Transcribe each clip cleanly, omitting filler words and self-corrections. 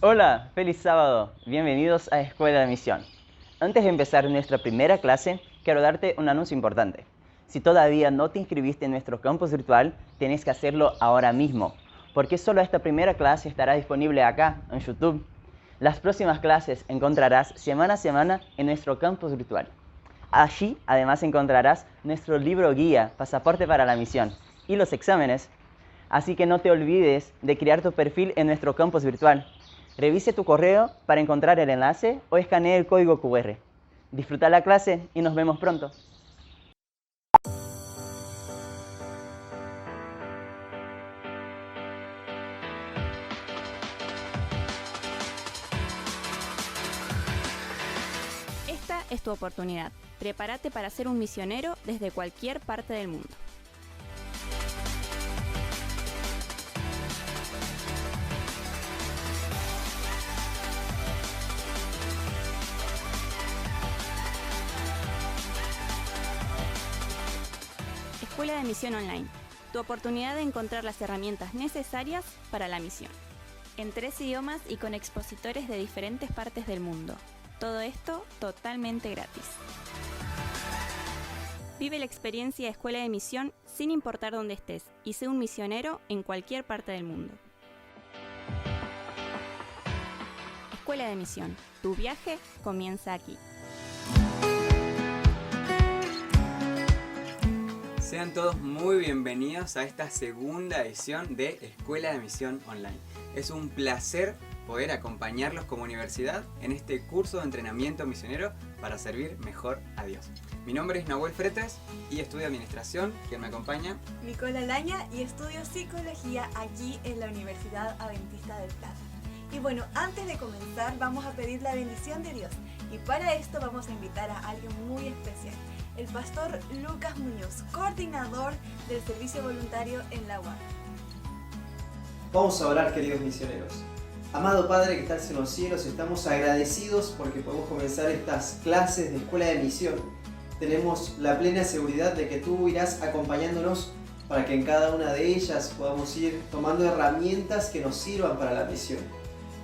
Hola, feliz sábado. Bienvenidos a Escuela de Misión. Antes de empezar nuestra primera clase, quiero darte un anuncio importante. Si todavía no te inscribiste en nuestro campus virtual, tienes que hacerlo ahora mismo, porque solo esta primera clase estará disponible acá, en YouTube. Las próximas clases encontrarás semana a semana en nuestro campus virtual. Allí, además, encontrarás nuestro libro guía, Pasaporte para la Misión, y los exámenes. Así que no te olvides de crear tu perfil en nuestro campus virtual. Revise tu correo para encontrar el enlace o escanee el código QR. Disfruta la clase y nos vemos pronto. Esta es tu oportunidad. Prepárate para ser un misionero desde cualquier parte del mundo. Escuela de Misión Online. Tu oportunidad de encontrar las herramientas necesarias para la misión. En 3 idiomas y con expositores de diferentes partes del mundo. Todo esto totalmente gratis. Vive la experiencia de Escuela de Misión sin importar dónde estés y sé un misionero en cualquier parte del mundo. Escuela de Misión. Tu viaje comienza aquí. Sean todos muy bienvenidos a esta segunda edición de Escuela de Misión Online. Es un placer poder acompañarlos como universidad en este curso de entrenamiento misionero para servir mejor a Dios. Mi nombre es Nahuel Fretes y estudio Administración. ¿Quién me acompaña? Nicola Laña, y estudio Psicología aquí en la Universidad Adventista del Plata. Y bueno, antes de comenzar vamos a pedir la bendición de Dios, y para esto vamos a invitar a alguien muy especial, el pastor Lucas Muñoz, coordinador del servicio voluntario en la UAP. Vamos a orar, queridos misioneros. Amado Padre que estás en los cielos, estamos agradecidos porque podemos comenzar estas clases de Escuela de Misión. Tenemos la plena seguridad de que tú irás acompañándonos para que en cada una de ellas podamos ir tomando herramientas que nos sirvan para la misión.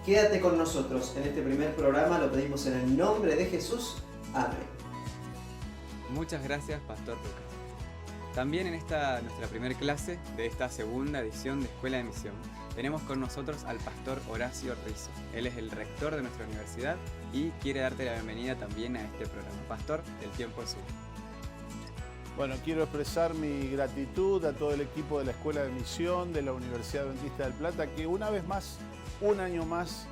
Quédate con nosotros en este primer programa, lo pedimos en el nombre de Jesús. Amén. Muchas gracias, Pastor Lucas. También en esta nuestra primera clase de esta segunda edición de Escuela de Misión, tenemos con nosotros al Pastor Horacio Rizzo. Él es el rector de nuestra universidad y quiere darte la bienvenida también a este programa. Pastor, el tiempo es suyo. Bueno, quiero expresar mi gratitud a todo el equipo de la Escuela de Misión de la Universidad Adventista del Plata, que una vez más, un año más,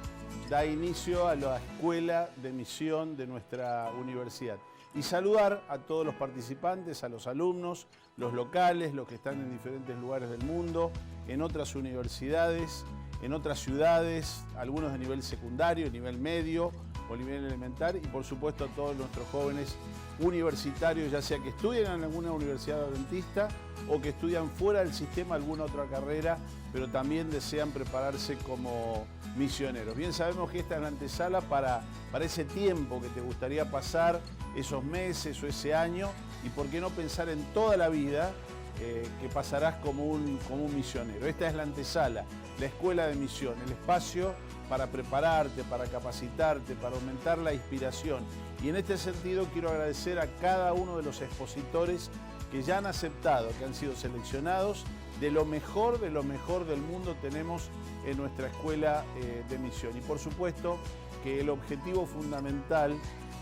da inicio a la Escuela de Misión de nuestra universidad. Y saludar a todos los participantes, a los alumnos, los locales, los que están en diferentes lugares del mundo, en otras universidades, en otras ciudades, algunos de nivel secundario, nivel medio o nivel elemental, y por supuesto a todos nuestros jóvenes universitarios, ya sea que estudien en alguna universidad adventista o que estudian fuera del sistema alguna otra carrera, pero también desean prepararse como misioneros. Bien sabemos que esta es la antesala para ese tiempo que te gustaría pasar, esos meses o ese año, y por qué no pensar en toda la vida que pasarás como un misionero. Esta es la antesala, la Escuela de Misión, el espacio para prepararte, para capacitarte, para aumentar la inspiración. Y en este sentido quiero agradecer a cada uno de los expositores que ya han aceptado, que han sido seleccionados. De lo mejor del mundo tenemos en nuestra Escuela de Misión. Y por supuesto que el objetivo fundamental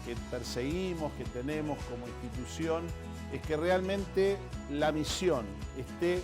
que perseguimos, que tenemos como institución, es que realmente la misión esté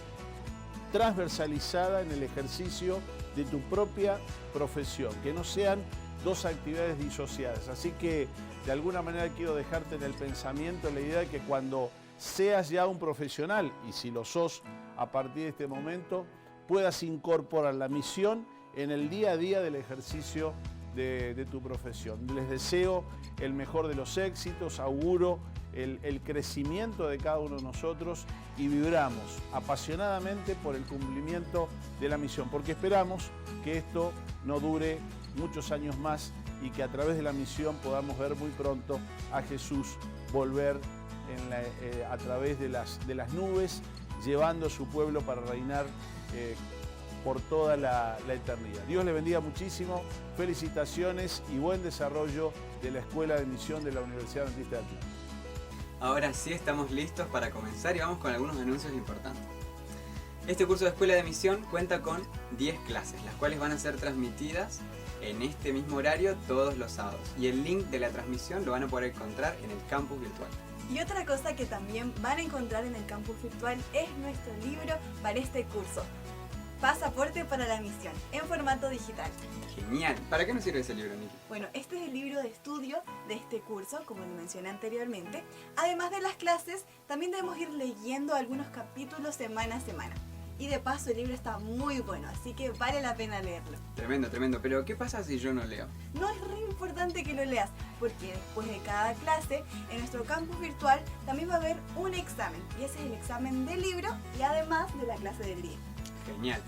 transversalizada en el ejercicio de tu propia profesión, que no sean dos actividades disociadas. Así que de alguna manera quiero dejarte en el pensamiento la idea de que cuando seas ya un profesional, y si lo sos a partir de este momento, puedas incorporar la misión en el día a día del ejercicio de tu profesión. Les deseo el mejor de los éxitos, auguro el crecimiento de cada uno de nosotros y vibramos apasionadamente por el cumplimiento de la misión, porque esperamos que esto no dure muchos años más y que a través de la misión podamos ver muy pronto a Jesús volver a través de las nubes, llevando a su pueblo para reinar por toda la eternidad. Dios le bendiga muchísimo, felicitaciones y buen desarrollo de la Escuela de Misión de la Universidad Adventista del Plata. Ahora sí estamos listos para comenzar y vamos con algunos anuncios importantes. Este curso de Escuela de Misión cuenta con 10 clases, las cuales van a ser transmitidas en este mismo horario todos los sábados. Y el link de la transmisión lo van a poder encontrar en el campus virtual. Y otra cosa que también van a encontrar en el campus virtual es nuestro libro para este curso, Pasaporte para la Misión, en formato digital. Genial. ¿Para qué nos sirve ese libro, Niki? Bueno, este es el libro de estudio de este curso, como lo mencioné anteriormente. Además de las clases, también debemos ir leyendo algunos capítulos semana a semana. Y de paso el libro está muy bueno, así que vale la pena leerlo. Tremendo, tremendo. Pero ¿qué pasa si yo no leo? No es re importante que lo leas, porque después de cada clase, en nuestro campus virtual también va a haber un examen. Y ese es el examen del libro y además de la clase del día. Genial.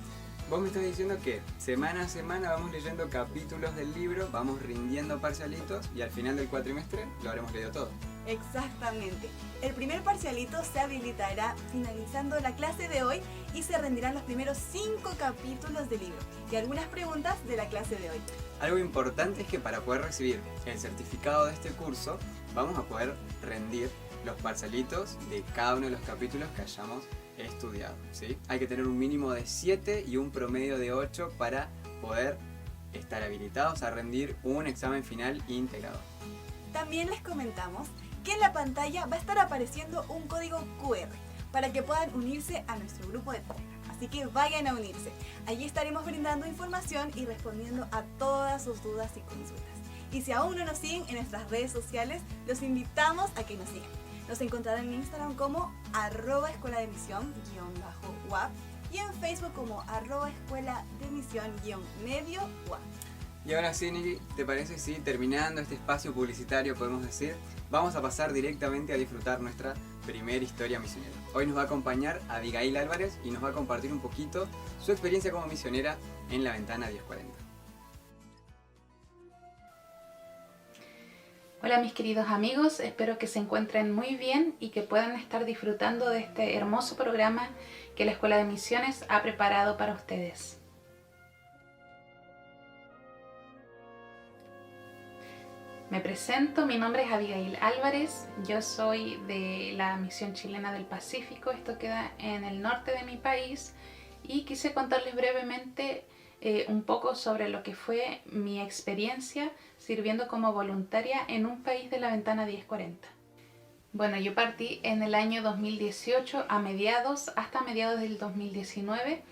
Vos me estás diciendo que semana a semana vamos leyendo capítulos del libro, vamos rindiendo parcialitos y al final del cuatrimestre lo habremos leído todo. Exactamente. El primer parcialito se habilitará finalizando la clase de hoy y se rendirán los primeros 5 capítulos del libro y algunas preguntas de la clase de hoy. Algo importante es que para poder recibir el certificado de este curso vamos a poder rendir los parcialitos de cada uno de los capítulos que hayamos estudiado, ¿sí? Hay que tener un mínimo de 7 y un promedio de 8 para poder estar habilitados a rendir un examen final integrado. También les comentamos que en la pantalla va a estar apareciendo un código QR para que puedan unirse a nuestro grupo de Telegram. Así que vayan a unirse. Allí estaremos brindando información y respondiendo a todas sus dudas y consultas. Y si aún no nos siguen en nuestras redes sociales, los invitamos a que nos sigan. Nos encontrarán en Instagram como @escuela de misión_wap y en Facebook como @escuela de misión_medio_wap. Y ahora sí, Niki, ¿te parece si terminando este espacio publicitario podemos decir, vamos a pasar directamente a disfrutar nuestra primera historia misionera? Hoy nos va a acompañar Abigail Álvarez y nos va a compartir un poquito su experiencia como misionera en la Ventana 1040. Hola mis queridos amigos, espero que se encuentren muy bien y que puedan estar disfrutando de este hermoso programa que la Escuela de Misiones ha preparado para ustedes. Me presento, mi nombre es Abigail Álvarez, yo soy de la Misión Chilena del Pacífico, esto queda en el norte de mi país y quise contarles brevemente un poco sobre lo que fue mi experiencia sirviendo como voluntaria en un país de la Ventana 1040. Bueno, yo partí en el año 2018 hasta mediados del 2019.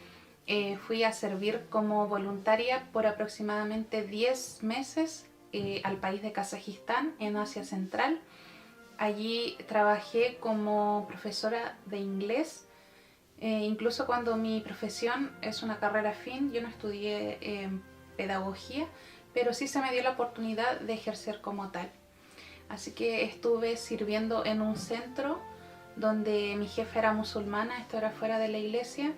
Fui a servir como voluntaria por aproximadamente 10 meses al país de Kazajistán en Asia Central. Allí trabajé como profesora de inglés. Incluso cuando mi profesión es una carrera afín, yo no estudié pedagogía, pero sí se me dio la oportunidad de ejercer como tal. Así que estuve sirviendo en un centro donde mi jefe era musulmana, esto era fuera de la iglesia.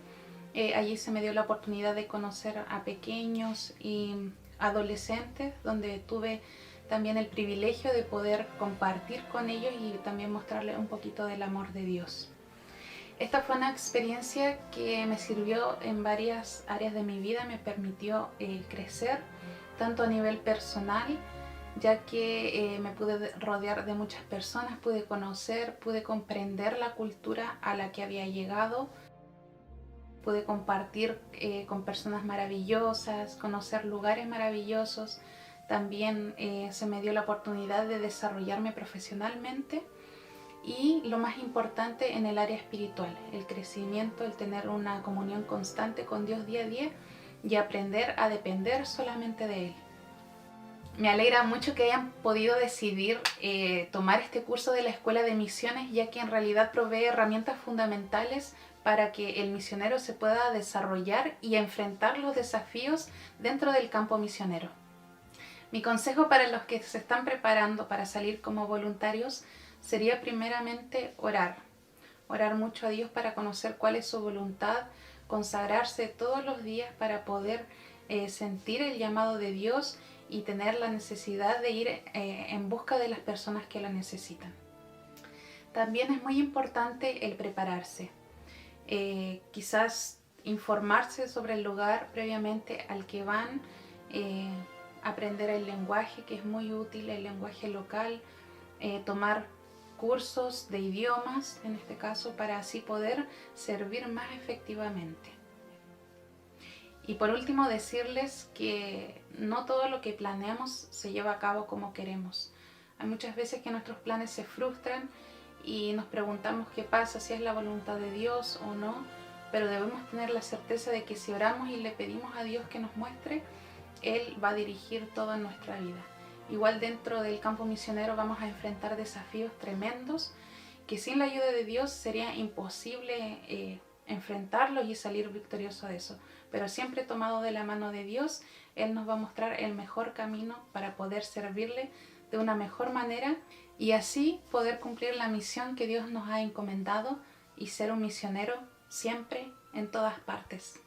Allí se me dio la oportunidad de conocer a pequeños y adolescentes, donde tuve también el privilegio de poder compartir con ellos y también mostrarles un poquito del amor de Dios. Esta fue una experiencia que me sirvió en varias áreas de mi vida, me permitió crecer, tanto a nivel personal, ya que me pude rodear de muchas personas, pude conocer, pude comprender la cultura a la que había llegado, pude compartir con personas maravillosas, conocer lugares maravillosos. También se me dio la oportunidad de desarrollarme profesionalmente y lo más importante en el área espiritual, el crecimiento, el tener una comunión constante con Dios día a día y aprender a depender solamente de Él. Me alegra mucho que hayan podido decidir tomar este curso de la Escuela de Misiones, ya que en realidad provee herramientas fundamentales para que el misionero se pueda desarrollar y enfrentar los desafíos dentro del campo misionero. Mi consejo para los que se están preparando para salir como voluntarios sería primeramente orar mucho a Dios para conocer cuál es su voluntad, consagrarse todos los días para poder sentir el llamado de Dios y tener la necesidad de ir en busca de las personas que lo necesitan. También es muy importante el prepararse. Quizás informarse sobre el lugar previamente al que van, aprender el lenguaje, que es muy útil, el lenguaje local, tomar cursos de idiomas, en este caso, para así poder servir más efectivamente. Y por último, decirles que no todo lo que planeamos se lleva a cabo como queremos. Hay muchas veces que nuestros planes se frustran y nos preguntamos qué pasa, si es la voluntad de Dios o no, pero debemos tener la certeza de que si oramos y le pedimos a Dios que nos muestre, Él va a dirigir toda nuestra vida. Igual dentro del campo misionero vamos a enfrentar desafíos tremendos que sin la ayuda de Dios sería imposible enfrentarlos y salir victorioso de eso. Pero siempre tomado de la mano de Dios, Él nos va a mostrar el mejor camino para poder servirle de una mejor manera y así poder cumplir la misión que Dios nos ha encomendado y ser un misionero siempre, en todas partes.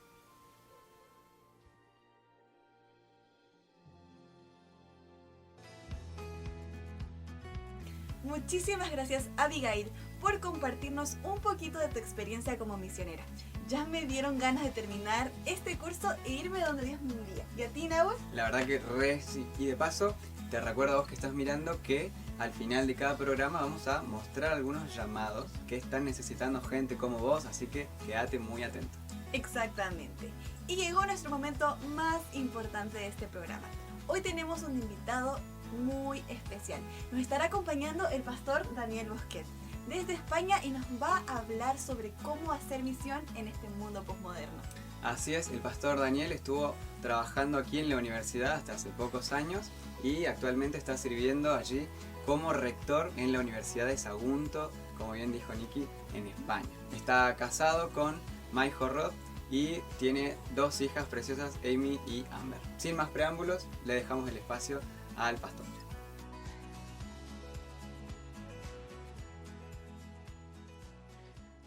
Muchísimas gracias, Abigail, por compartirnos un poquito de tu experiencia como misionera. Ya me dieron ganas de terminar este curso e irme donde Dios me envía. ¿Y a ti, Nahua? La verdad que sí. Y de paso, te recuerdo a vos que estás mirando que al final de cada programa vamos a mostrar algunos llamados que están necesitando gente como vos, así que quédate muy atento. Exactamente. Y llegó nuestro momento más importante de este programa. Hoy tenemos un invitado muy especial. Nos estará acompañando el pastor Daniel Bosquet desde España y nos va a hablar sobre cómo hacer misión en este mundo posmoderno. Así es, el pastor Daniel estuvo trabajando aquí en la universidad hasta hace pocos años y actualmente está sirviendo allí como rector en la Universidad de Sagunto, como bien dijo Nikki, en España. Está casado con Mai Jorrod y tiene 2 hijas preciosas, Amy y Amber. Sin más preámbulos, le dejamos el espacio al pastor.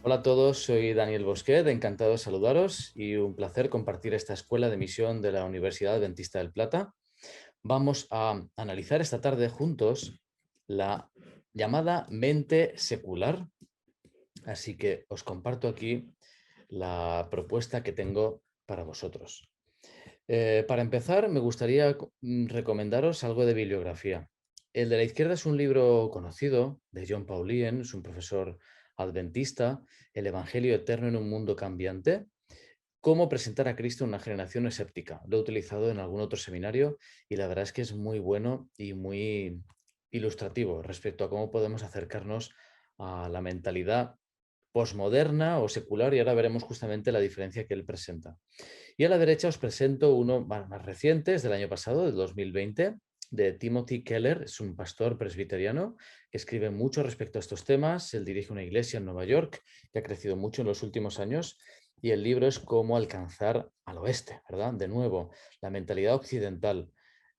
Hola a todos, soy Daniel Bosquet, encantado de saludaros y un placer compartir esta escuela de misión de la Universidad Adventista del Plata. Vamos a analizar esta tarde juntos la llamada mente secular, así que os comparto aquí la propuesta que tengo para vosotros. Para empezar, me gustaría recomendaros algo de bibliografía. El de la izquierda es un libro conocido de John Paulien, es un profesor adventista, El Evangelio Eterno en un Mundo Cambiante, cómo presentar a Cristo en una generación escéptica. Lo he utilizado en algún otro seminario y la verdad es que es muy bueno y muy ilustrativo respecto a cómo podemos acercarnos a la mentalidad posmoderna o secular y ahora veremos justamente la diferencia que él presenta. Y a la derecha os presento uno más reciente, es del año pasado, del 2020, de Timothy Keller, es un pastor presbiteriano que escribe mucho respecto a estos temas. Él dirige una iglesia en Nueva York que ha crecido mucho en los últimos años y el libro es Cómo alcanzar al oeste, ¿verdad? De nuevo, la mentalidad occidental.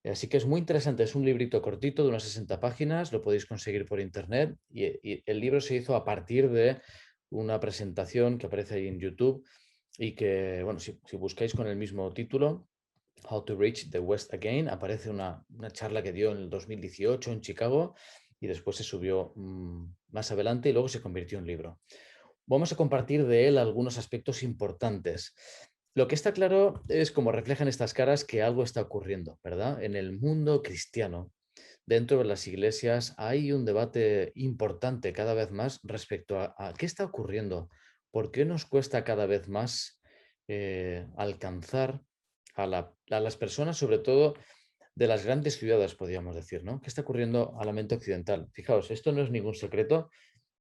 Así que es muy interesante, es un librito cortito de unas 60 páginas, lo podéis conseguir por internet y el libro se hizo a partir de una presentación que aparece ahí en YouTube y que, bueno, si buscáis con el mismo título, How to Reach the West Again, aparece una charla que dio en el 2018 en Chicago y después se subió más adelante y luego se convirtió en libro. Vamos a compartir de él algunos aspectos importantes. Lo que está claro es, como reflejan estas caras, que algo está ocurriendo, ¿verdad? En el mundo cristiano, dentro de las iglesias, hay un debate importante cada vez más respecto a qué está ocurriendo, por qué nos cuesta cada vez más alcanzar a las personas, sobre todo de las grandes ciudades, podríamos decir, ¿no? ¿Qué está ocurriendo a la mente occidental? Fijaos, esto no es ningún secreto.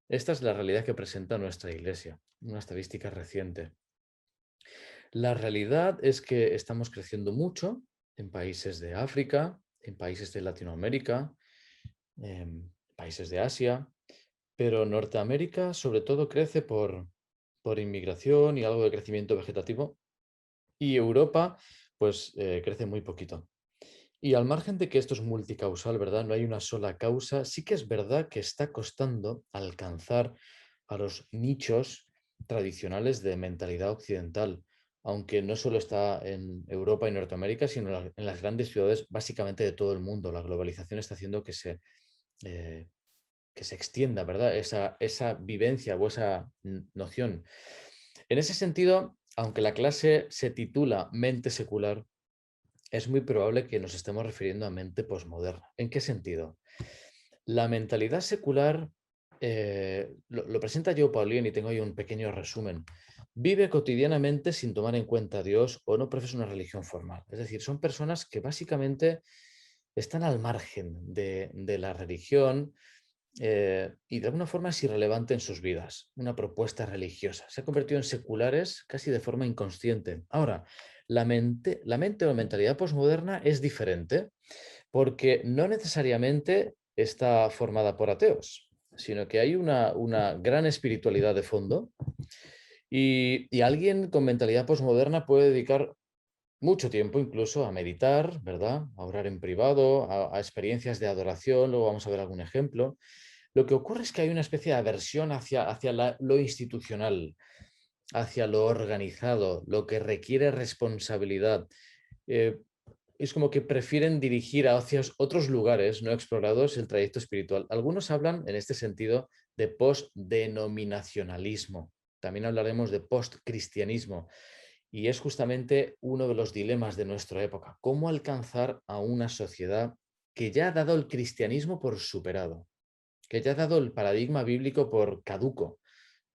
Esta es la realidad que presenta nuestra iglesia, una estadística reciente. La realidad es que estamos creciendo mucho en países de África, en países de Latinoamérica, en países de Asia, pero Norteamérica sobre todo crece por inmigración y algo de crecimiento vegetativo, y Europa pues crece muy poquito. Y al margen de que esto es multicausal, ¿verdad? No hay una sola causa. Sí que es verdad que está costando alcanzar a los nichos tradicionales de mentalidad occidental, aunque no solo está en Europa y Norteamérica, sino en las grandes ciudades básicamente de todo el mundo. La globalización está haciendo que se extienda, ¿verdad? Esa vivencia o esa noción. En ese sentido, aunque la clase se titula Mente secular, es muy probable que nos estemos refiriendo a mente posmoderna. ¿En qué sentido? La mentalidad secular, lo presenta Joe Paulien y tengo ahí un pequeño resumen. Vive cotidianamente sin tomar en cuenta a Dios o no profesa una religión formal. Es decir, son personas que básicamente están al margen de la religión, y de alguna forma es irrelevante en sus vidas, una propuesta religiosa. Se ha convertido en seculares casi de forma inconsciente. Ahora, la mente o mentalidad posmoderna es diferente porque no necesariamente está formada por ateos, sino que hay una gran espiritualidad de fondo y alguien con mentalidad posmoderna puede dedicar mucho tiempo incluso a meditar, ¿verdad? A orar en privado, a experiencias de adoración, luego vamos a ver algún ejemplo. Lo que ocurre es que hay una especie de aversión hacia lo institucional, hacia lo organizado, lo que requiere responsabilidad. Eh, es como que prefieren dirigir hacia otros lugares no explorados el trayecto espiritual. Algunos hablan en este sentido de postdenominacionalismo. También hablaremos de postcristianismo. Y es justamente uno de los dilemas de nuestra época. ¿Cómo alcanzar a una sociedad que ya ha dado el cristianismo por superado? Que ya ha dado el paradigma bíblico por caduco.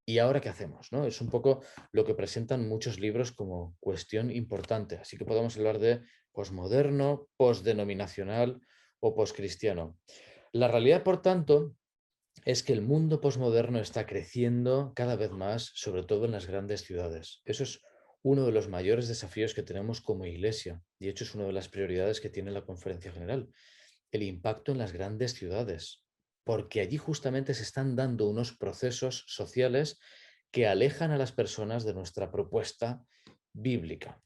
¿Y ahora qué hacemos? ¿No? Es un poco lo que presentan muchos libros como cuestión importante. Así que podemos hablar de posmoderno, postdenominacional o poscristiano. La realidad, por tanto, es que el mundo posmoderno está creciendo cada vez más, sobre todo en las grandes ciudades. Eso es uno de los mayores desafíos que tenemos como Iglesia. Y de hecho es una de las prioridades que tiene la Conferencia General. El impacto en las grandes ciudades. Porque allí justamente se están dando unos procesos sociales que alejan a las personas de nuestra propuesta bíblica.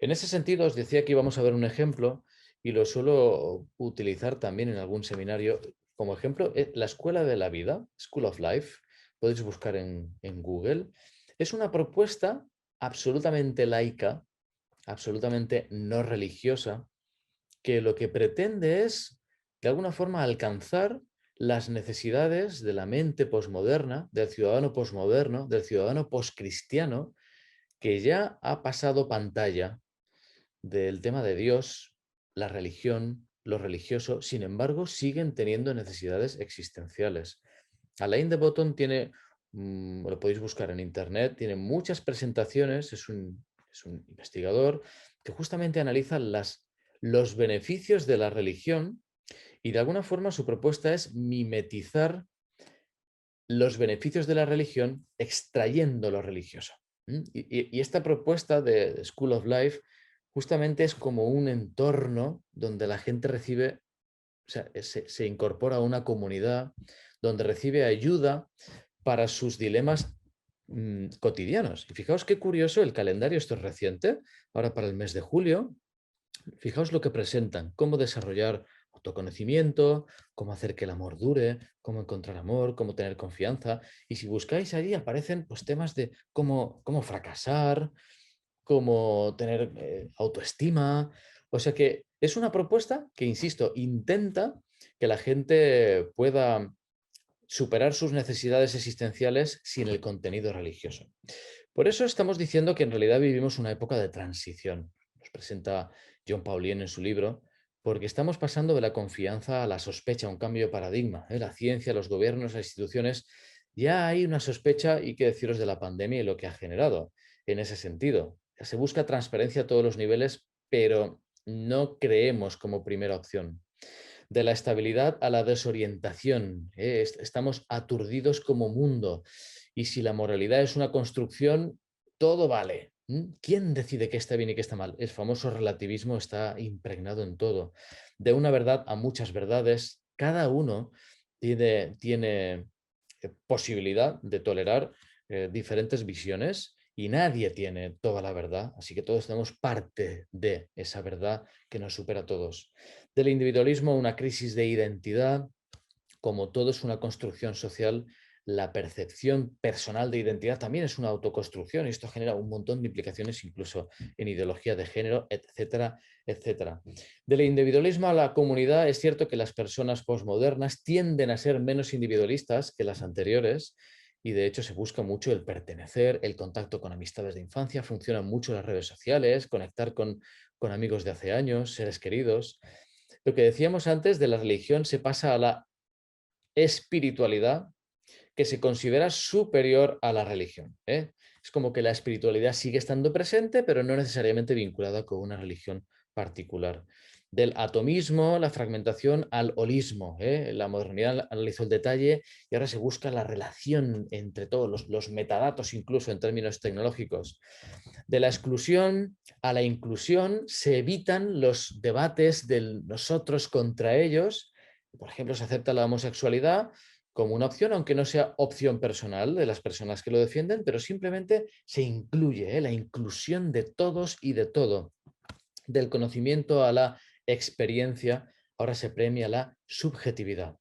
En ese sentido, os decía que íbamos a ver un ejemplo y lo suelo utilizar también en algún seminario. Como ejemplo, la Escuela de la Vida, School of Life, podéis buscar en Google. Es una propuesta absolutamente laica, absolutamente no religiosa, que lo que pretende es, de alguna forma, alcanzar las necesidades de la mente posmoderna, del ciudadano posmoderno, del ciudadano poscristiano, que ya ha pasado pantalla del tema de Dios, la religión, lo religioso, sin embargo, siguen teniendo necesidades existenciales. Alain de Botton tiene, lo podéis buscar en internet, tiene muchas presentaciones, es un investigador que justamente analiza los beneficios de la religión y de alguna forma su propuesta es mimetizar los beneficios de la religión extrayendo lo religioso. Y esta propuesta de School of Life justamente es como un entorno donde la gente recibe, o sea, se incorpora a una comunidad, donde recibe ayuda para sus dilemas cotidianos. Y fijaos qué curioso el calendario, esto es reciente, ahora para el mes de julio, fijaos lo que presentan, cómo desarrollar autoconocimiento, cómo hacer que el amor dure, cómo encontrar amor, cómo tener confianza. Y si buscáis allí aparecen pues, temas de cómo fracasar, cómo tener autoestima. O sea que es una propuesta que, insisto, intenta que la gente pueda superar sus necesidades existenciales sin el contenido religioso. Por eso estamos diciendo que en realidad vivimos una época de transición. Nos presenta John Paulien en su libro, porque estamos pasando de la confianza a la sospecha, un cambio de paradigma. La ciencia, los gobiernos, las instituciones, ya hay una sospecha, y qué deciros de la pandemia y lo que ha generado en ese sentido. Se busca transparencia a todos los niveles, pero no creemos como primera opción. De la estabilidad a la desorientación. Estamos aturdidos como mundo. Y si la moralidad es una construcción, todo vale. ¿Quién decide qué está bien y qué está mal? El famoso relativismo está impregnado en todo. De una verdad a muchas verdades, cada uno tiene posibilidad de tolerar diferentes visiones y nadie tiene toda la verdad, así que todos tenemos parte de esa verdad que nos supera a todos. Del individualismo, una crisis de identidad, como todo es una construcción social, la percepción personal de identidad también es una autoconstrucción y esto genera un montón de implicaciones incluso en ideología de género, etcétera, etcétera. Del individualismo a la comunidad, es cierto que las personas posmodernas tienden a ser menos individualistas que las anteriores y de hecho se busca mucho el pertenecer, el contacto con amistades de infancia, funcionan mucho las redes sociales, conectar con amigos de hace años, seres queridos. Lo que decíamos antes de la religión se pasa a la espiritualidad, que se considera superior a la religión, ¿eh? Es como que la espiritualidad sigue estando presente, pero no necesariamente vinculada con una religión particular. Del atomismo, la fragmentación al holismo, ¿eh? La modernidad analizó el detalle y ahora se busca la relación entre todos los metadatos, incluso en términos tecnológicos. De la exclusión a la inclusión se evitan los debates del nosotros contra ellos. Por ejemplo, se acepta la homosexualidad como una opción, aunque no sea opción personal de las personas que lo defienden, pero simplemente se incluye, la inclusión de todos y de todo. Del conocimiento a la experiencia, ahora se premia la subjetividad.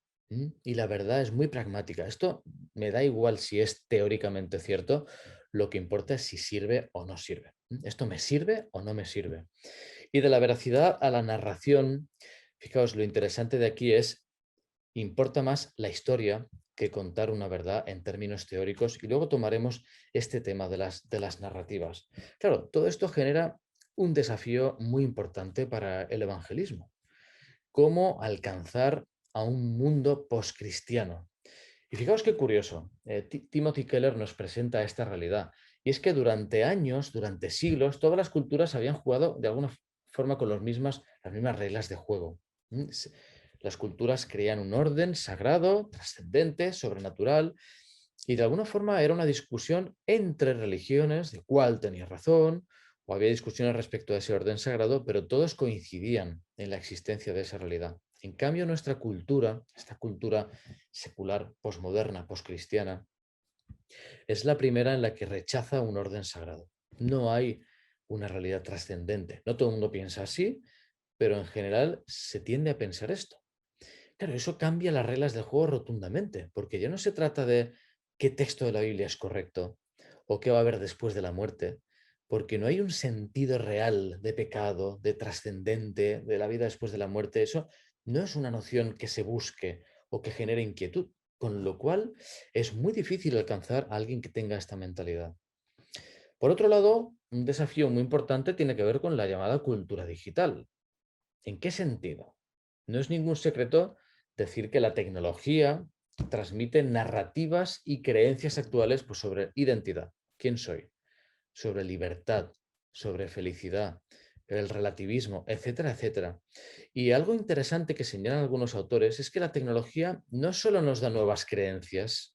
Y la verdad es muy pragmática. Esto me da igual si es teóricamente cierto, lo que importa es si sirve o no sirve. ¿Esto me sirve o no me sirve? Y de la veracidad a la narración, fijaos, lo interesante de aquí es importa más la historia que contar una verdad en términos teóricos y luego tomaremos este tema de las narrativas. Claro, todo esto genera un desafío muy importante para el evangelismo. ¿Cómo alcanzar a un mundo poscristiano? Y fijaos qué curioso, Timothy Keller nos presenta esta realidad. Y es que durante años, durante siglos, todas las culturas habían jugado de alguna forma con las mismas reglas de juego. Las culturas creían un orden sagrado, trascendente, sobrenatural, y de alguna forma era una discusión entre religiones de cuál tenía razón, o había discusiones respecto a ese orden sagrado, pero todos coincidían en la existencia de esa realidad. En cambio, nuestra cultura, esta cultura secular, posmoderna, poscristiana, es la primera en la que rechaza un orden sagrado. No hay una realidad trascendente. No todo el mundo piensa así, pero en general se tiende a pensar esto. Claro, eso cambia las reglas del juego rotundamente, porque ya no se trata de qué texto de la Biblia es correcto o qué va a haber después de la muerte, porque no hay un sentido real de pecado, de trascendente, de la vida después de la muerte. Eso no es una noción que se busque o que genere inquietud, con lo cual es muy difícil alcanzar a alguien que tenga esta mentalidad. Por otro lado, un desafío muy importante tiene que ver con la llamada cultura digital. ¿En qué sentido? No es ningún secreto decir que la tecnología transmite narrativas y creencias actuales pues, sobre identidad. ¿Quién soy? Sobre libertad, sobre felicidad, el relativismo, etcétera, etcétera. Y algo interesante que señalan algunos autores es que la tecnología no solo nos da nuevas creencias,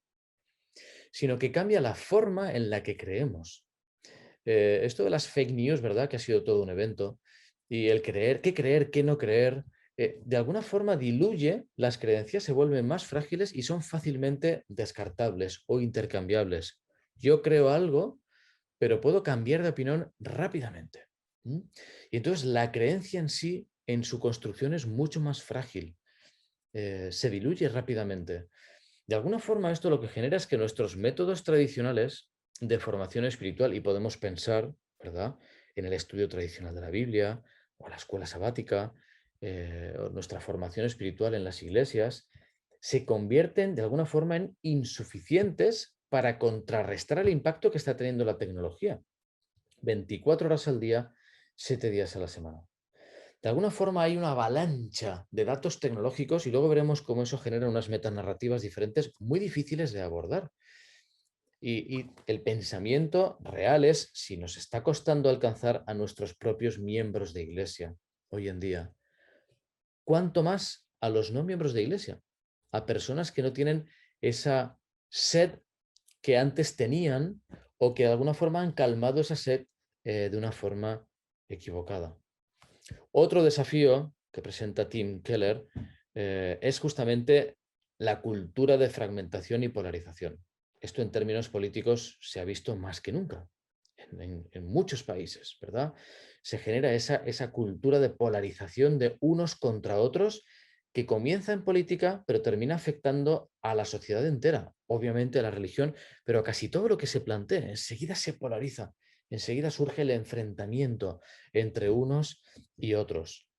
sino que cambia la forma en la que creemos. Esto de las fake news, ¿verdad? Que ha sido todo un evento. Y el creer, qué no creer, de alguna forma diluye las creencias, se vuelven más frágiles y son fácilmente descartables o intercambiables. Yo creo algo, pero puedo cambiar de opinión rápidamente. Y entonces la creencia en sí, en su construcción, es mucho más frágil. Se diluye rápidamente. De alguna forma, esto lo que genera es que nuestros métodos tradicionales de formación espiritual, y podemos pensar, ¿verdad?, en el estudio tradicional de la Biblia, o la escuela sabática, o nuestra formación espiritual en las iglesias, se convierten de alguna forma en insuficientes para contrarrestar el impacto que está teniendo la tecnología. 24 horas al día, 7 días a la semana. De alguna forma hay una avalancha de datos tecnológicos y luego veremos cómo eso genera unas metanarrativas diferentes muy difíciles de abordar. Y el pensamiento real es si nos está costando alcanzar a nuestros propios miembros de iglesia hoy en día, ¿cuánto más a los no miembros de iglesia? A personas que no tienen esa sed que antes tenían o que de alguna forma han calmado esa sed de una forma equivocada. Otro desafío que presenta Tim Keller es justamente la cultura de fragmentación y polarización. Esto en términos políticos se ha visto más que nunca en muchos países, ¿verdad? Se genera esa cultura de polarización de unos contra otros que comienza en política, pero termina afectando a la sociedad entera, obviamente a la religión, pero a casi todo lo que se plantea. Enseguida se polariza, enseguida surge el enfrentamiento entre unos y otros.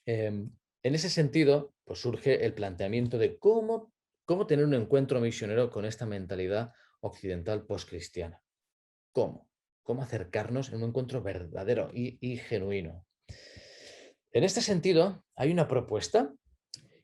En ese sentido, pues surge el planteamiento de cómo ¿Cómo tener un encuentro misionero con esta mentalidad occidental postcristiana? ¿Cómo? ¿Cómo acercarnos en un encuentro verdadero y genuino? En este sentido, hay una propuesta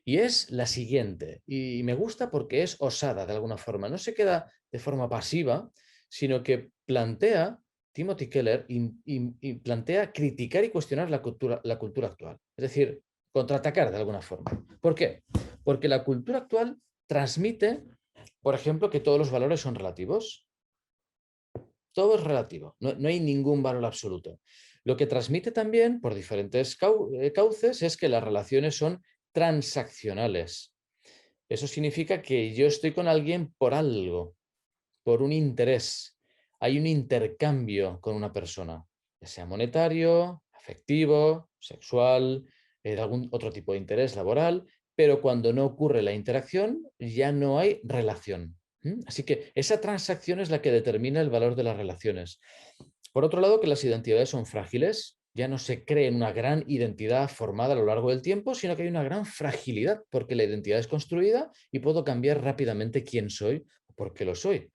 y es la siguiente, y me gusta porque es osada de alguna forma, no se queda de forma pasiva, sino que plantea, Timothy Keller, y plantea criticar y cuestionar la cultura actual, es decir, contraatacar de alguna forma. ¿Por qué? Porque la cultura actual transmite, por ejemplo, que todos los valores son relativos. Todo es relativo, no hay ningún valor absoluto. Lo que transmite también, por diferentes cauces, es que las relaciones son transaccionales. Eso significa que yo estoy con alguien por algo, por un interés. Hay un intercambio con una persona, ya sea monetario, afectivo, sexual, de algún otro tipo de interés laboral, pero cuando no ocurre la interacción ya no hay relación. Así que esa transacción es la que determina el valor de las relaciones. Por otro lado, que las identidades son frágiles, ya no se cree en una gran identidad formada a lo largo del tiempo, sino que hay una gran fragilidad porque la identidad es construida y puedo cambiar rápidamente quién soy o por qué lo soy.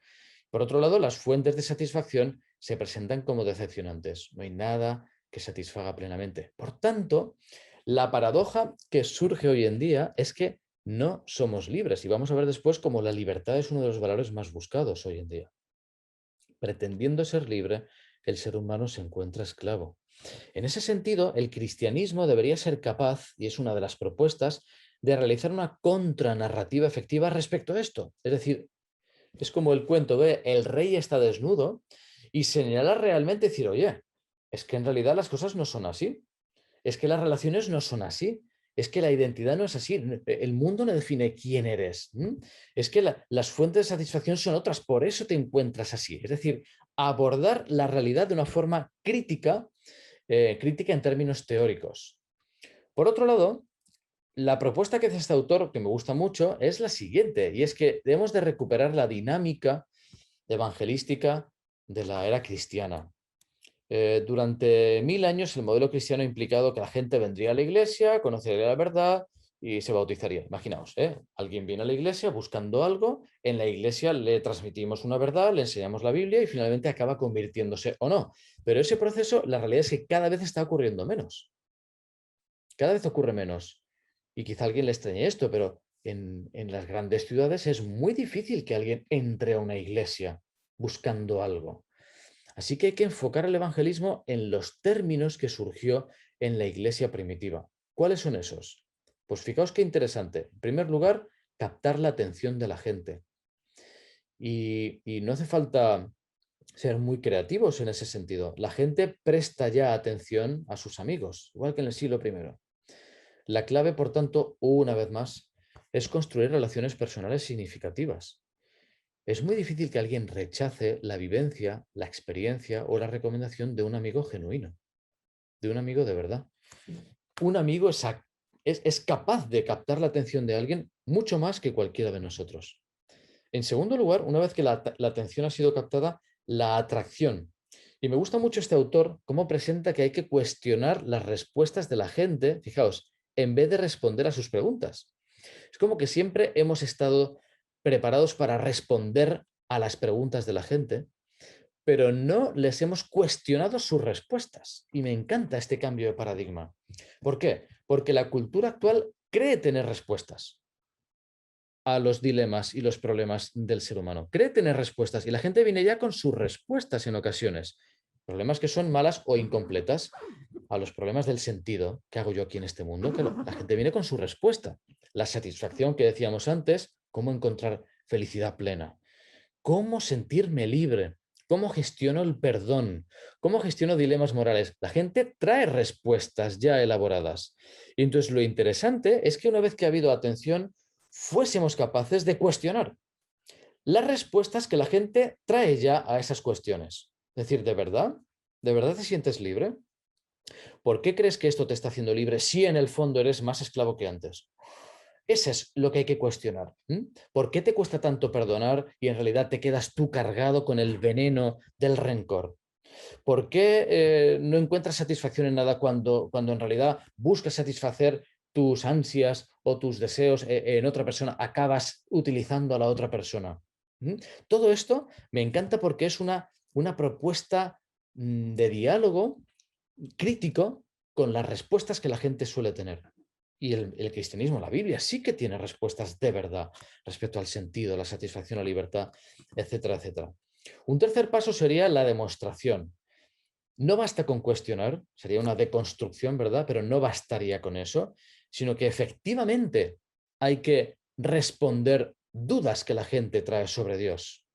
Por otro lado, las fuentes de satisfacción se presentan como decepcionantes. No hay nada que satisfaga plenamente. Por tanto, la paradoja que surge hoy en día es que no somos libres. Y vamos a ver después cómo la libertad es uno de los valores más buscados hoy en día. Pretendiendo ser libre, el ser humano se encuentra esclavo. En ese sentido, el cristianismo debería ser capaz, y es una de las propuestas, de realizar una contranarrativa efectiva respecto a esto. Es decir, es como el cuento de el rey está desnudo y señalar realmente decir, oye, es que en realidad las cosas no son así. Es que las relaciones no son así. Es que la identidad no es así. El mundo no define quién eres. Es que las fuentes de satisfacción son otras. Por eso te encuentras así. Es decir, abordar la realidad de una forma crítica, crítica en términos teóricos. Por otro lado, la propuesta que hace este autor, que me gusta mucho, es la siguiente, y es que debemos de recuperar la dinámica evangelística de la era cristiana. Durante 1000 años el modelo cristiano ha implicado que la gente vendría a la iglesia, conocería la verdad y se bautizaría. Imaginaos, alguien viene a la iglesia buscando algo, en la iglesia le transmitimos una verdad, le enseñamos la Biblia y finalmente acaba convirtiéndose o no. Pero ese proceso, la realidad es que cada vez está ocurriendo menos. Cada vez ocurre menos. Y quizá a alguien le extrañe esto, pero en las grandes ciudades es muy difícil que alguien entre a una iglesia buscando algo. Así que hay que enfocar el evangelismo en los términos que surgió en la iglesia primitiva. ¿Cuáles son esos? Pues fijaos qué interesante. En primer lugar, captar la atención de la gente. Y no hace falta ser muy creativos en ese sentido. La gente presta ya atención a sus amigos, igual que en el siglo I. La clave, por tanto, una vez más, es construir relaciones personales significativas. Es muy difícil que alguien rechace la vivencia, la experiencia o la recomendación de un amigo genuino, de un amigo de verdad. Un amigo es capaz de captar la atención de alguien mucho más que cualquiera de nosotros. En segundo lugar, una vez que la atención ha sido captada, la atracción. Y me gusta mucho este autor, cómo presenta que hay que cuestionar las respuestas de la gente, fijaos, en vez de responder a sus preguntas. Es como que siempre hemos estado preparados para responder a las preguntas de la gente, pero no les hemos cuestionado sus respuestas. Y me encanta este cambio de paradigma. ¿Por qué? Porque la cultura actual cree tener respuestas a los dilemas y los problemas del ser humano. Cree tener respuestas y la gente viene ya con sus respuestas en ocasiones. Problemas que son malas o incompletas a los problemas del sentido. ¿Qué hago yo aquí en este mundo? Que la gente viene con su respuesta. La satisfacción que decíamos antes, cómo encontrar felicidad plena, cómo sentirme libre, cómo gestiono el perdón, cómo gestiono dilemas morales. La gente trae respuestas ya elaboradas. Y entonces lo interesante es que una vez que ha habido atención, fuésemos capaces de cuestionar las respuestas que la gente trae ya a esas cuestiones. Es decir, ¿de verdad? ¿De verdad te sientes libre? ¿Por qué crees que esto te está haciendo libre si en el fondo eres más esclavo que antes? Eso es lo que hay que cuestionar. ¿Por qué te cuesta tanto perdonar y en realidad te quedas tú cargado con el veneno del rencor? ¿Por qué no encuentras satisfacción en nada cuando en realidad buscas satisfacer tus ansias o tus deseos en otra persona, acabas utilizando a la otra persona. Todo esto me encanta porque es una propuesta de diálogo crítico con las respuestas que la gente suele tener. Y el cristianismo, la Biblia, sí que tiene respuestas de verdad respecto al sentido, la satisfacción, la libertad, etcétera, etcétera. Un tercer paso sería la demostración. No basta con cuestionar, sería una deconstrucción, ¿verdad? Pero no bastaría con eso, sino que efectivamente hay que responder dudas que la gente trae sobre Dios,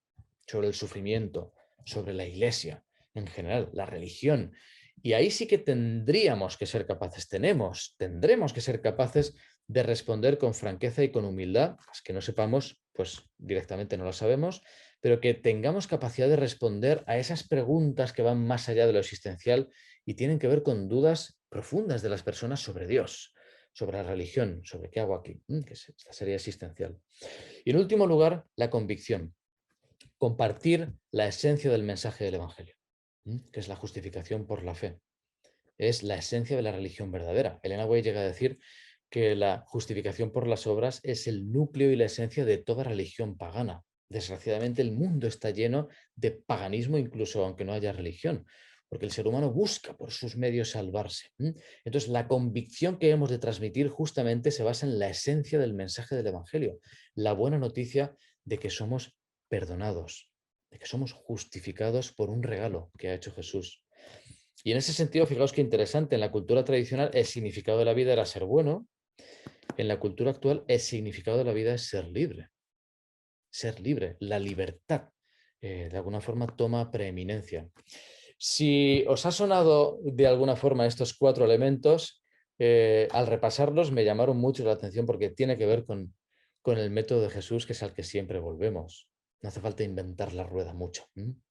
sobre el sufrimiento, sobre la iglesia en general, la religión. Y ahí sí que tendremos que ser capaces, tendremos que ser capaces de responder con franqueza y con humildad. Las que no sepamos, pues directamente no lo sabemos, pero que tengamos capacidad de responder a esas preguntas que van más allá de lo existencial y tienen que ver con dudas profundas de las personas sobre Dios, sobre la religión, sobre qué hago aquí, que esta sería existencial. Y en último lugar, la convicción. Compartir la esencia del mensaje del Evangelio, que es la justificación por la fe. Es la esencia de la religión verdadera. Elena White llega a decir que la justificación por las obras es el núcleo y la esencia de toda religión pagana. Desgraciadamente el mundo está lleno de paganismo, incluso aunque no haya religión, porque el ser humano busca por sus medios salvarse. Entonces la convicción que hemos de transmitir justamente se basa en la esencia del mensaje del Evangelio, la buena noticia de que somos perdonados, de que somos justificados por un regalo que ha hecho Jesús. Y en ese sentido, fijaos qué interesante, en la cultura tradicional el significado de la vida era ser bueno, en la cultura actual el significado de la vida es ser libre. Ser libre, la libertad, de alguna forma toma preeminencia. Si os ha sonado de alguna forma estos 4 elementos, al repasarlos me llamaron mucho la atención porque tiene que ver con el método de Jesús, que es al que siempre volvemos. No hace falta inventar la rueda mucho.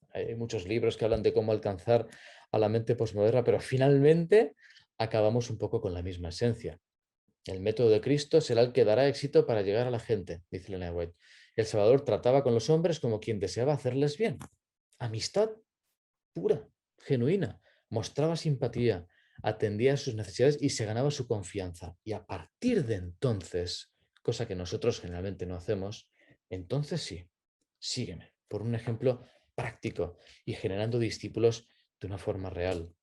Hay muchos libros que hablan de cómo alcanzar a la mente posmoderna, pero finalmente acabamos un poco con la misma esencia. El método de Cristo será el que dará éxito para llegar a la gente, dice Elena White. El Salvador trataba con los hombres como quien deseaba hacerles bien. Amistad pura, genuina. Mostraba simpatía, atendía a sus necesidades y se ganaba su confianza. Y a partir de entonces, cosa que nosotros generalmente no hacemos, entonces sí, sígueme, por un ejemplo práctico y generando discípulos de una forma real.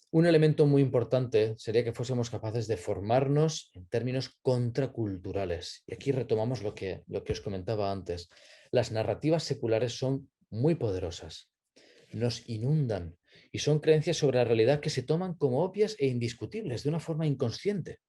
Un elemento muy importante sería que fuésemos capaces de formarnos en términos contraculturales. Y aquí retomamos lo que os comentaba antes. Las narrativas seculares son muy poderosas, nos inundan y son creencias sobre la realidad que se toman como obvias e indiscutibles de una forma inconsciente.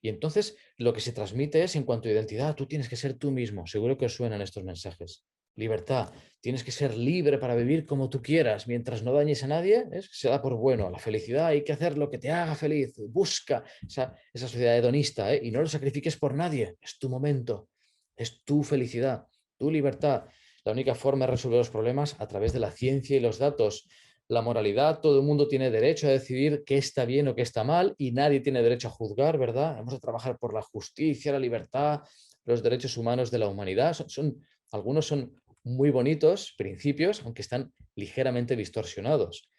Y entonces lo que se transmite es, en cuanto a identidad, tú tienes que ser tú mismo. Seguro que os suenan estos mensajes. Libertad, tienes que ser libre para vivir como tú quieras, mientras no dañes a nadie, se da por bueno. La felicidad, hay que hacer lo que te haga feliz, busca esa sociedad hedonista, y no lo sacrifiques por nadie, es tu momento, es tu felicidad, tu libertad. La única forma de resolver los problemas a través de la ciencia y los datos. La moralidad, todo el mundo tiene derecho a decidir qué está bien o qué está mal y nadie tiene derecho a juzgar, ¿verdad? Vamos a trabajar por la justicia, la libertad, los derechos humanos de la humanidad. Algunos son muy bonitos principios, aunque están ligeramente distorsionados.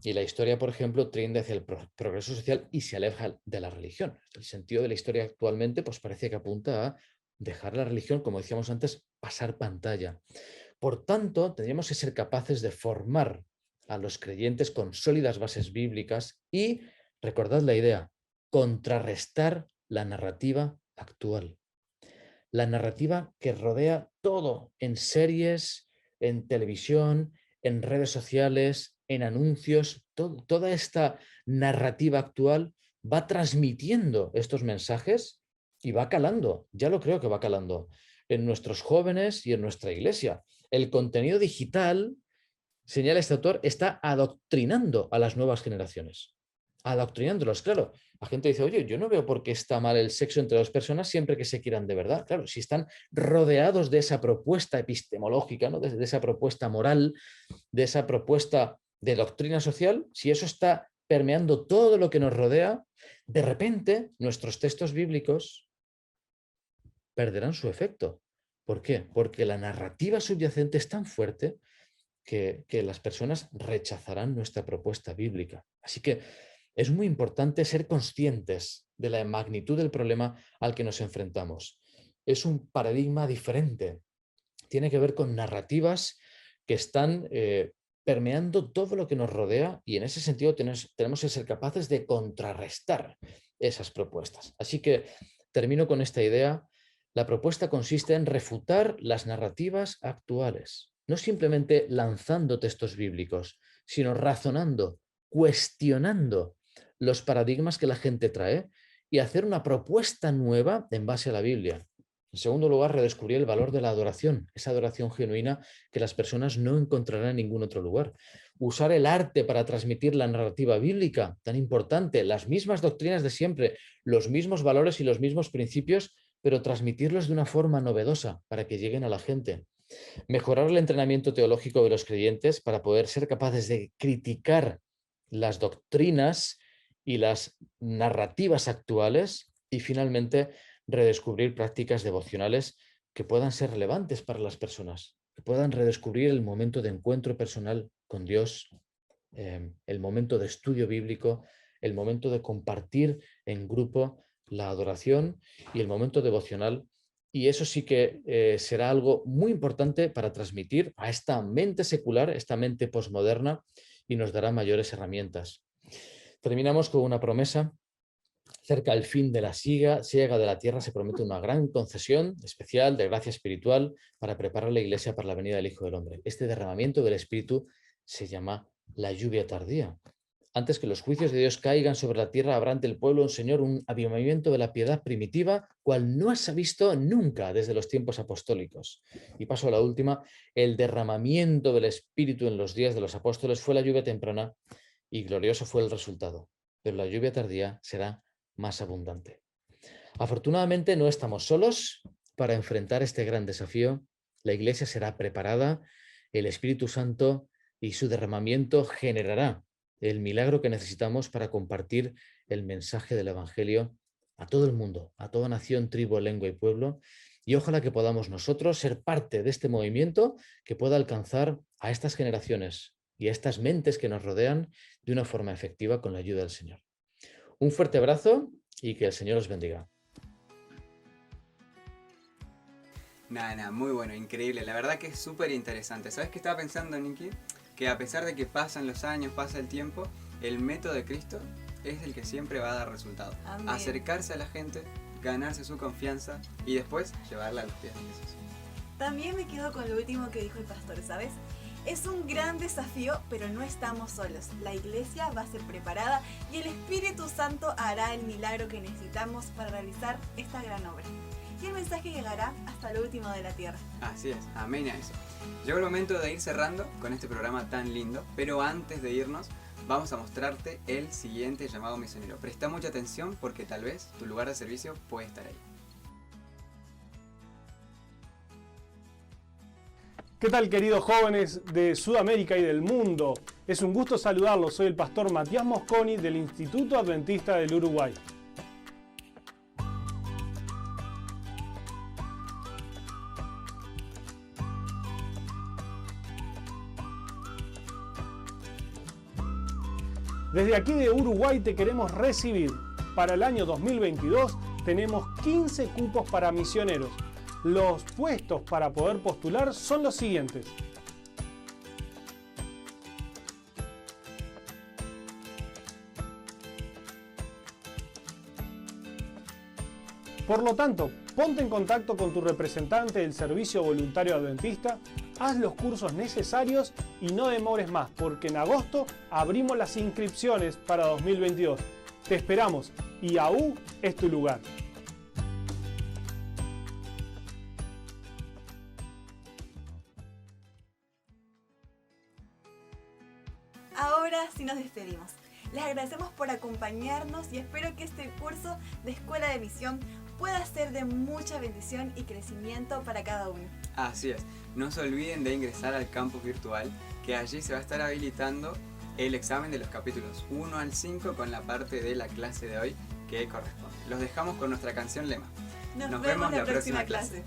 Y la historia, por ejemplo, tiende hacia el progreso social y se aleja de la religión. El sentido de la historia actualmente pues parece que apunta a dejar la religión, como decíamos antes, pasar pantalla. Por tanto, tendríamos que ser capaces de formar a los creyentes con sólidas bases bíblicas y, recordad la idea, contrarrestar la narrativa actual. La narrativa que rodea todo en series, en televisión, en redes sociales, en anuncios, toda esta narrativa actual va transmitiendo estos mensajes y va calando, ya lo creo que va calando, en nuestros jóvenes y en nuestra iglesia. El contenido digital, señala este autor, está adoctrinando a las nuevas generaciones. Adoctrinándolos, claro. La gente dice, oye, yo no veo por qué está mal el sexo entre dos personas siempre que se quieran de verdad. Claro, si están rodeados de esa propuesta epistemológica, ¿no? de esa propuesta moral, de esa propuesta de doctrina social, si eso está permeando todo lo que nos rodea, de repente nuestros textos bíblicos perderán su efecto. ¿Por qué? Porque la narrativa subyacente es tan fuerte que las personas rechazarán nuestra propuesta bíblica. Así que Es muy importante ser conscientes de la magnitud del problema al que nos enfrentamos. Es un paradigma diferente. Tiene que ver con narrativas que están permeando todo lo que nos rodea y en ese sentido tenemos que ser capaces de contrarrestar esas propuestas. Así que termino con esta idea. La propuesta consiste en refutar las narrativas actuales, no simplemente lanzando textos bíblicos, sino razonando, cuestionando los paradigmas que la gente trae y hacer una propuesta nueva en base a la Biblia. En segundo lugar, redescubrir el valor de la adoración, esa adoración genuina que las personas no encontrarán en ningún otro lugar. Usar el arte para transmitir la narrativa bíblica, tan importante, las mismas doctrinas de siempre, los mismos valores y los mismos principios, pero transmitirlos de una forma novedosa para que lleguen a la gente. Mejorar el entrenamiento teológico de los creyentes para poder ser capaces de criticar las doctrinas y las narrativas actuales y finalmente redescubrir prácticas devocionales que puedan ser relevantes para las personas, que puedan redescubrir el momento de encuentro personal con Dios, el momento de estudio bíblico, el momento de compartir en grupo la adoración y el momento devocional. Y eso sí que será algo muy importante para transmitir a esta mente secular, esta mente posmoderna, y nos dará mayores herramientas. Terminamos con una promesa. Cerca del fin de la siega de la tierra se promete una gran concesión especial de gracia espiritual para preparar la iglesia para la venida del Hijo del Hombre. Este derramamiento del Espíritu se llama la lluvia tardía. Antes que los juicios de Dios caigan sobre la tierra, habrá ante el pueblo un Señor, un avivamiento de la piedad primitiva, cual no se ha visto nunca desde los tiempos apostólicos. Y paso a la última, el derramamiento del Espíritu en los días de los apóstoles fue la lluvia temprana y glorioso fue el resultado. Pero la lluvia tardía será más abundante. Afortunadamente no estamos solos para enfrentar este gran desafío. La Iglesia será preparada, el Espíritu Santo y su derramamiento generará el milagro que necesitamos para compartir el mensaje del Evangelio a todo el mundo, a toda nación, tribu, lengua y pueblo. Y ojalá que podamos nosotros ser parte de este movimiento que pueda alcanzar a estas generaciones y a estas mentes que nos rodean de una forma efectiva con la ayuda del Señor. Un fuerte abrazo y que el Señor os bendiga. Nada, muy bueno, increíble. La verdad que es súper interesante. ¿Sabes qué estaba pensando, Nicky? Que a pesar de que pasan los años, pasa el tiempo, el método de Cristo es el que siempre va a dar resultado. Amén. Acercarse a la gente, ganarse su confianza y después llevarla a los pies de Jesús. También me quedo con lo último que dijo el pastor, ¿sabes? Es un gran desafío, pero no estamos solos. La iglesia va a ser preparada y el Espíritu Santo hará el milagro que necesitamos para realizar esta gran obra. Y el mensaje llegará hasta lo último de la tierra. Así es, amén a eso. Llegó el momento de ir cerrando con este programa tan lindo, pero antes de irnos vamos a mostrarte el siguiente llamado misionero. Presta mucha atención porque tal vez tu lugar de servicio puede estar ahí. ¿Qué tal, queridos jóvenes de Sudamérica y del mundo? Es un gusto saludarlos. Soy el pastor Matías Mosconi del Instituto Adventista del Uruguay. Desde aquí de Uruguay te queremos recibir. Para el año 2022 tenemos 15 cupos para misioneros. Los puestos para poder postular son los siguientes. Por lo tanto, ponte en contacto con tu representante del Servicio Voluntario Adventista, haz los cursos necesarios y no demores más, porque en agosto abrimos las inscripciones para 2022. Te esperamos y AU es tu lugar. Ahora sí nos despedimos. Les agradecemos por acompañarnos y espero que este curso de Escuela de Misión pueda ser de mucha bendición y crecimiento para cada uno. Así es, no se olviden de ingresar al campus virtual, que allí se va a estar habilitando el examen de los capítulos 1 al 5 con la parte de la clase de hoy que corresponde. Los dejamos con nuestra canción lema. Nos vemos la próxima clase.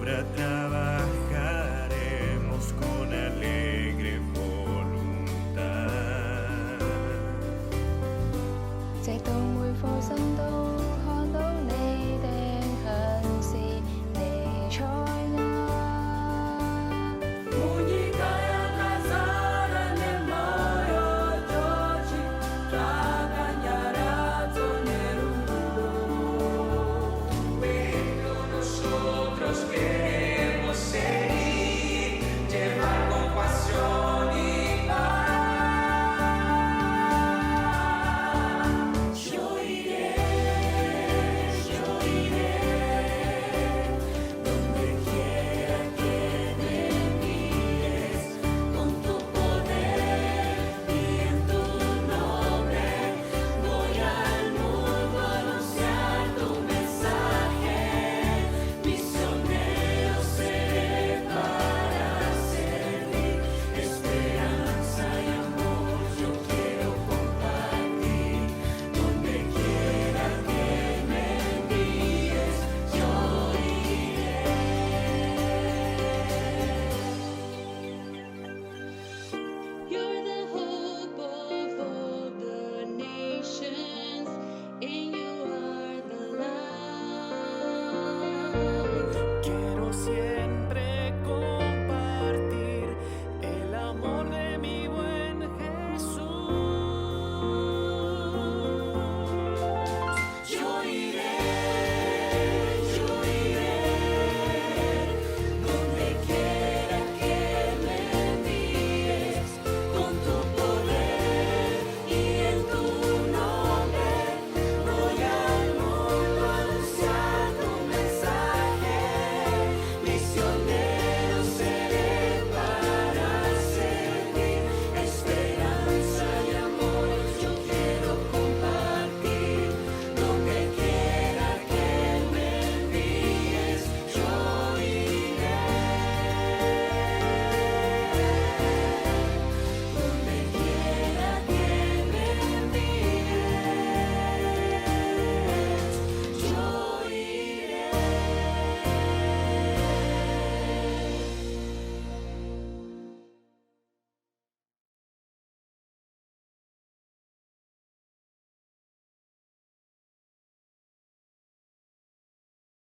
habrá atrás.